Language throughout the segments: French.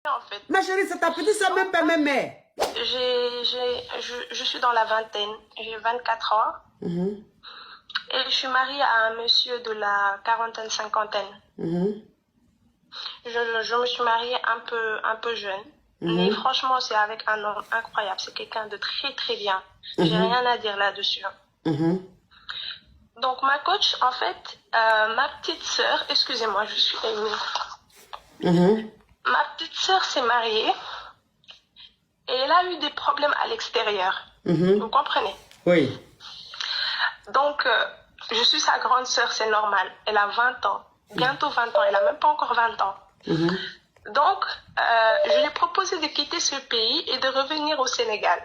En fait. Ma chérie, c'est ta petite soeur, même pas même mère. Je suis dans la vingtaine. J'ai 24 ans. Et je suis mariée à un monsieur de la quarantaine, cinquantaine. Je me suis mariée un peu jeune. Mais franchement, c'est avec un homme incroyable. C'est quelqu'un de très, très bien. J'ai rien à dire là-dessus. Donc, ma coach, en fait, ma petite sœur, excusez-moi, je suis émue. Ma petite sœur s'est mariée et elle a eu des problèmes à l'extérieur. Vous comprenez? Oui. Donc, je suis sa grande sœur, c'est normal. Elle a 20 ans. Bientôt 20 ans. Elle n'a même pas encore 20 ans. Donc, je lui ai proposé de quitter ce pays et de revenir au Sénégal.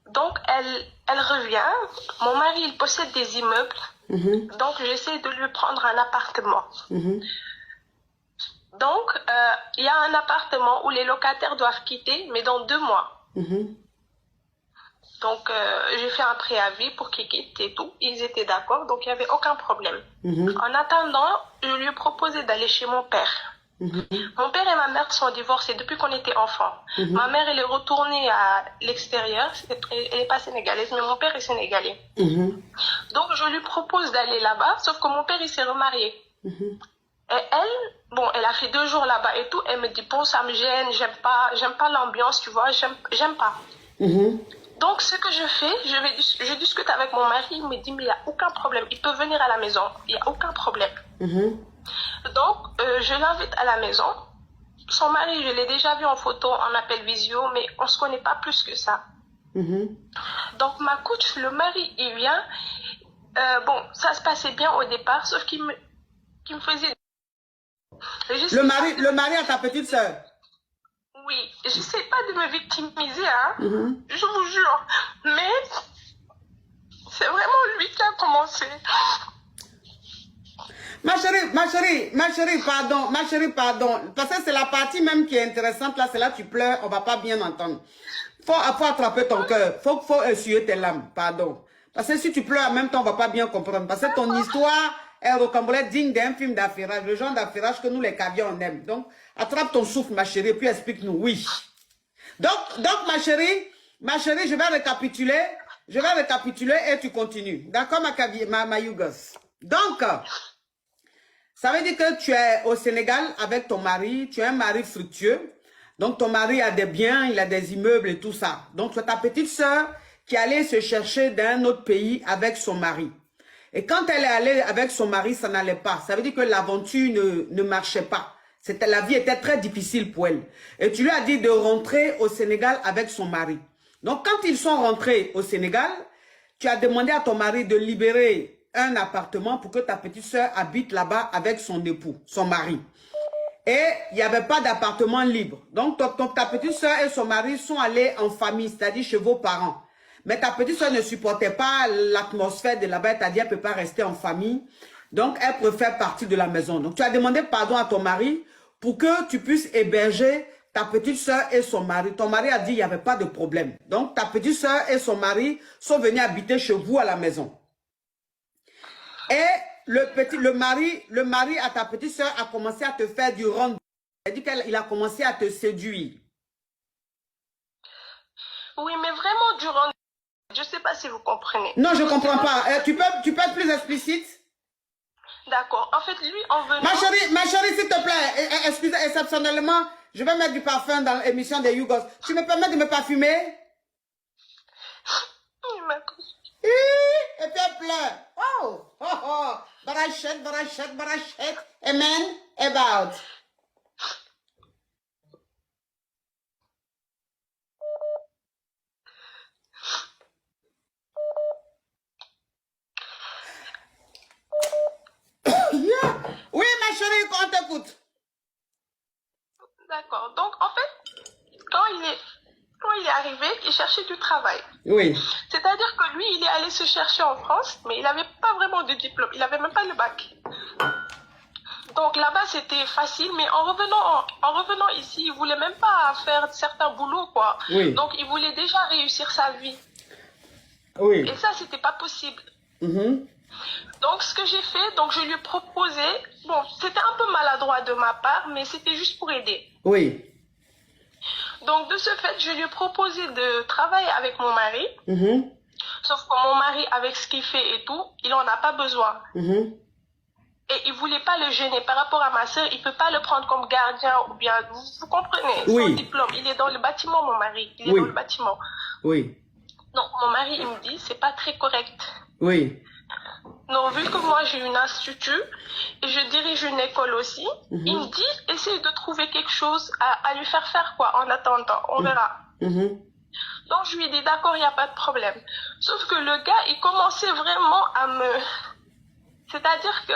Donc, elle revient. Mon mari, il possède des immeubles. Donc, j'essaie de lui prendre un appartement. Donc, il y a un appartement où les locataires doivent quitter, mais dans 2 mois. Donc, j'ai fait un préavis pour qu'ils quittent et tout. Ils étaient d'accord, donc il n'y avait aucun problème. En attendant, je lui ai proposé d'aller chez mon père. Mon père et ma mère sont divorcés depuis qu'on était enfants. Ma mère, elle est retournée à l'extérieur. Elle n'est pas sénégalaise, mais mon père est sénégalais. Donc, je lui propose d'aller là-bas, sauf que mon père, il s'est remarié. Et elle, bon, elle a fait 2 jours là-bas et tout. Elle me dit, bon, ça me gêne, j'aime pas l'ambiance, tu vois, j'aime pas. Donc, ce que je fais, je discute avec mon mari, il me dit, mais il n'y a aucun problème, il peut venir à la maison, il n'y a aucun problème. Donc, je l'invite à la maison. Son mari, je l'ai déjà vu en photo, en appel visio, mais on ne se connaît pas plus que ça. Donc, ma coach, le mari, il vient. Bon, ça se passait bien au départ, sauf qu'il me faisait... Le mari à ta petite soeur? Oui, je sais pas de me victimiser, hein. Je vous jure. Mais c'est vraiment lui qui a commencé. Ma chérie, pardon. Parce que c'est la partie même qui est intéressante, là, c'est là que tu pleures, on va pas bien entendre. Faut attraper ton cœur, faut essuyer tes larmes, pardon. Parce que si tu pleures en même temps, on va pas bien comprendre. Parce que ton histoire est rocambolesque, digne d'un film d'affairage, le genre d'affairage que nous, les caviars, on aime. Donc, attrape ton souffle, ma chérie, puis explique-nous, oui. Donc, ma chérie, je vais récapituler et tu continues. D'accord, ma Yougos? Donc, ça veut dire que tu es au Sénégal avec ton mari, tu es un mari fructueux. Donc, ton mari a des biens, il a des immeubles et tout ça. Donc, tu as ta petite sœur qui allait se chercher dans un autre pays avec son mari. Et quand elle est allée avec son mari, ça n'allait pas. Ça veut dire que l'aventure ne marchait pas. La vie était très difficile pour elle. Et tu lui as dit de rentrer au Sénégal avec son mari. Donc, quand ils sont rentrés au Sénégal, tu as demandé à ton mari de libérer un appartement pour que ta petite sœur habite là-bas avec son époux, son mari. Et il n'y avait pas d'appartement libre. Donc, ta petite sœur et son mari sont allés en famille, c'est-à-dire chez vos parents. Mais ta petite sœur ne supportait pas l'atmosphère de là-bas, c'est-à-dire qu'elle ne peut pas rester en famille. Donc, elle préfère partir de la maison. Donc, tu as demandé pardon à ton mari pour que tu puisses héberger ta petite sœur et son mari. Ton mari a dit qu'il n'y avait pas de problème. Donc, ta petite sœur et son mari sont venus habiter chez vous à la maison. Et le mari à ta petite sœur a commencé à te faire du rendez-vous. C'est-à-dire qu'il a commencé à te séduire. Oui, mais vraiment du rendez-vous. Je ne sais pas si vous comprenez. Non, je ne comprends pas. Tu peux être plus explicite? D'accord. En fait, lui, en venant... Ma chérie, s'il te plaît, excusez, exceptionnellement, je vais mettre du parfum dans l'émission des Yougos. Tu me permets de me parfumer? Oui, ma coach. Et puis elle pleure. Barachette, amen, about. Oui, ma chérie, on t'écoute. D'accord. Donc, en fait, quand il est arrivé, il cherchait du travail. Oui. C'est-à-dire que lui, il est allé se chercher en France, mais il n'avait pas vraiment de diplôme. Il n'avait même pas le bac. Donc là-bas, c'était facile, mais en revenant ici, il ne voulait même pas faire certains boulots, quoi. Oui. Donc, il voulait déjà réussir sa vie. Oui. Et ça, c'était pas possible. Donc, ce que j'ai fait, donc je lui ai proposé, bon, c'était un peu maladroit de ma part, mais c'était juste pour aider. Oui. Donc, de ce fait, je lui ai proposé de travailler avec mon mari. Sauf que mon mari, avec ce qu'il fait et tout, il en a pas besoin. Et il voulait pas le gêner. Par rapport à ma soeur, il peut pas le prendre comme gardien ou bien, vous comprenez, son diplôme. Il est dans le bâtiment, mon mari. Il est dans le bâtiment. Oui. Donc, mon mari, il me dit, c'est pas très correct. Oui. Donc, vu que moi, j'ai une institut et je dirige une école aussi, il me dit, essaye de trouver quelque chose à lui faire quoi, en attendant. On verra. Donc, je lui ai dit, d'accord, il n'y a pas de problème. Sauf que le gars, il commençait vraiment à me... C'est-à-dire que,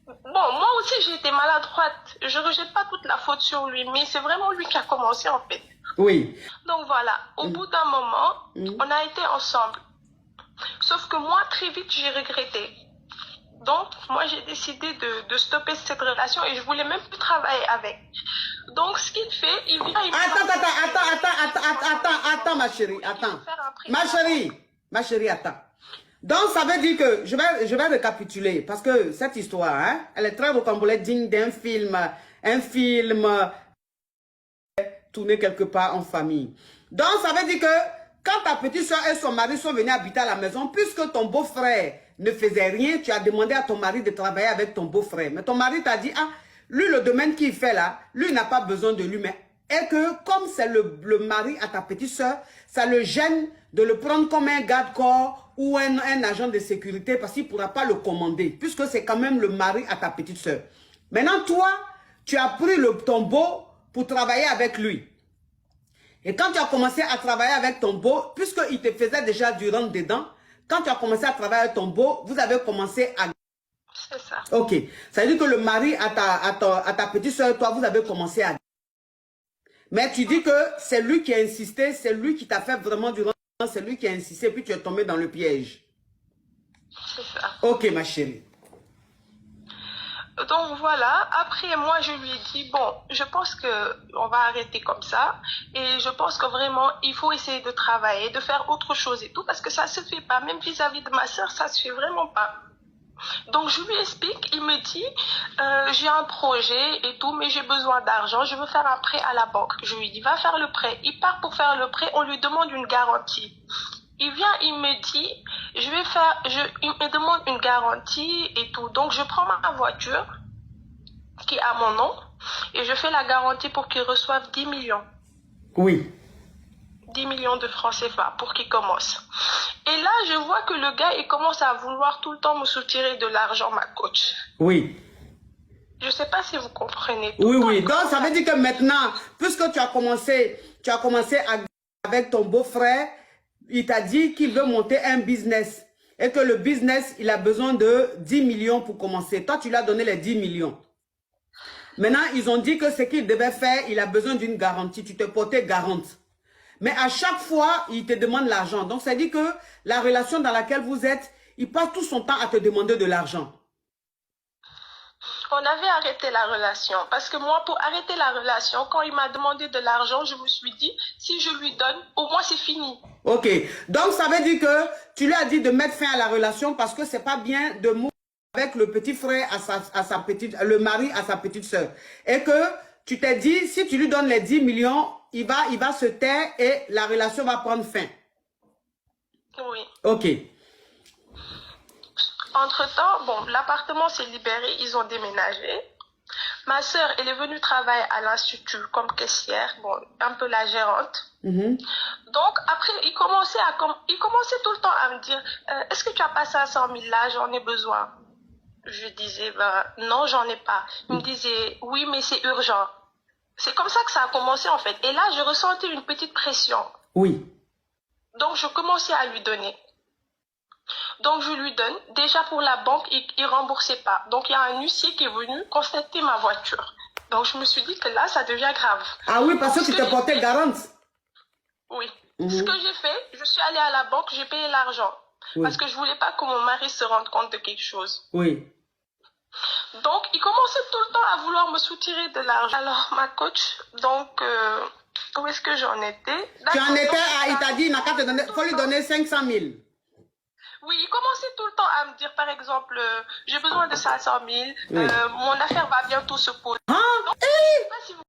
bon, moi aussi, j'ai été maladroite. Je ne rejette pas toute la faute sur lui, mais c'est vraiment lui qui a commencé, en fait. Oui. Donc, voilà. Au bout d'un moment, on a été ensemble. Sauf que moi, très vite, j'ai regretté. Donc, moi, j'ai décidé de stopper cette relation et je voulais même plus travailler avec. Donc, ce qu'il fait, il vient... Attends, ma chérie, attends. Ma chérie, attends. Donc, ça veut dire que, je vais récapituler, parce que cette histoire, hein, elle est très rocambolesque, digne d'un film, tourné quelque part en famille. Donc, ça veut dire que, quand ta petite soeur et son mari sont venus habiter à la maison, puisque ton beau-frère ne faisait rien, tu as demandé à ton mari de travailler avec ton beau-frère. Mais ton mari t'a dit, ah, lui, le domaine qu'il fait là, lui n'a pas besoin de lui. Et que comme c'est le mari à ta petite soeur, ça le gêne de le prendre comme un garde-corps ou un agent de sécurité parce qu'il ne pourra pas le commander, puisque c'est quand même le mari à ta petite soeur. Maintenant, toi, tu as pris ton beau pour travailler avec lui. Et quand tu as commencé à travailler avec ton beau, puisqu'il te faisait déjà du rentre dedans, quand tu as commencé à travailler avec ton beau, vous avez commencé à... C'est ça. Ok. Ça veut dire que le mari à ta petite soeur, toi, vous avez commencé à... Mais tu dis que c'est lui qui a insisté, c'est lui qui t'a fait vraiment du rentre, c'est lui qui a insisté, puis tu es tombé dans le piège. C'est ça. Ok, ma chérie. Donc voilà, après moi je lui ai dit, bon, je pense qu'on va arrêter comme ça et je pense que vraiment il faut essayer de travailler, de faire autre chose et tout parce que ça se fait pas, même vis-à-vis de ma soeur, ça se fait vraiment pas. Donc je lui explique, il me dit, j'ai un projet et tout, mais j'ai besoin d'argent, je veux faire un prêt à la banque. Je lui dis, va faire le prêt. Il part pour faire le prêt, on lui demande une garantie. Il vient, il me dit, il me demande une garantie et tout. Donc, je prends ma voiture qui est à mon nom et je fais la garantie pour qu'il reçoive 10 millions. Oui. 10 millions de francs CFA pour qu'il commence. Et là, je vois que le gars, il commence à vouloir tout le temps me soutirer de l'argent, ma coach. Oui. Je ne sais pas si vous comprenez. Oui. Donc, ça veut dire que maintenant, puisque tu as commencé avec ton beau-frère, il t'a dit qu'il veut monter un business et que le business, il a besoin de 10 millions pour commencer. Toi, tu lui as donné les 10 millions. Maintenant, ils ont dit que ce qu'il devait faire, il a besoin d'une garantie. Tu te portais garante. Mais à chaque fois, il te demande l'argent. Donc, ça dit que la relation dans laquelle vous êtes, il passe tout son temps à te demander de l'argent. On avait arrêté la relation. Parce que moi, pour arrêter la relation, quand il m'a demandé de l'argent, je me suis dit, si je lui donne, au moins c'est fini. Ok. Donc, ça veut dire que tu lui as dit de mettre fin à la relation parce que c'est pas bien de mourir avec le petit frère le mari à sa petite soeur. Et que tu t'es dit, si tu lui donnes les 10 millions, il va se taire et la relation va prendre fin. Oui. Ok. Entre-temps, bon, l'appartement s'est libéré, ils ont déménagé. Ma sœur, elle est venue travailler à l'institut comme caissière, bon, un peu la gérante. Donc, après, il commençait tout le temps à me dire, est-ce que tu as pas 500 000 là, j'en ai besoin. Je disais, ben, non, j'en ai pas. Il me disait, oui, mais c'est urgent. C'est comme ça que ça a commencé, en fait. Et là, je ressentais une petite pression. Oui. Donc, je commençais à lui donner. Donc, je lui donne. Déjà, pour la banque, il ne remboursait pas. Donc, il y a un huissier qui est venu constater ma voiture. Donc, je me suis dit que là, ça devient grave. Ah oui, parce que tu te portais garante. Oui. Ce que j'ai fait, je suis allée à la banque, j'ai payé l'argent. Oui. Parce que je ne voulais pas que mon mari se rende compte de quelque chose. Oui. Donc, il commençait tout le temps à vouloir me soutirer de l'argent. Alors, ma coach, donc, où est-ce que j'en étais? Tu en étais à, il t'a dit, il faut lui donner 500 000. Oui, il commençait tout le temps à me dire, par exemple, j'ai besoin de 500 000, mon affaire va bientôt se poser. Hein? Donc, je sais pas si vous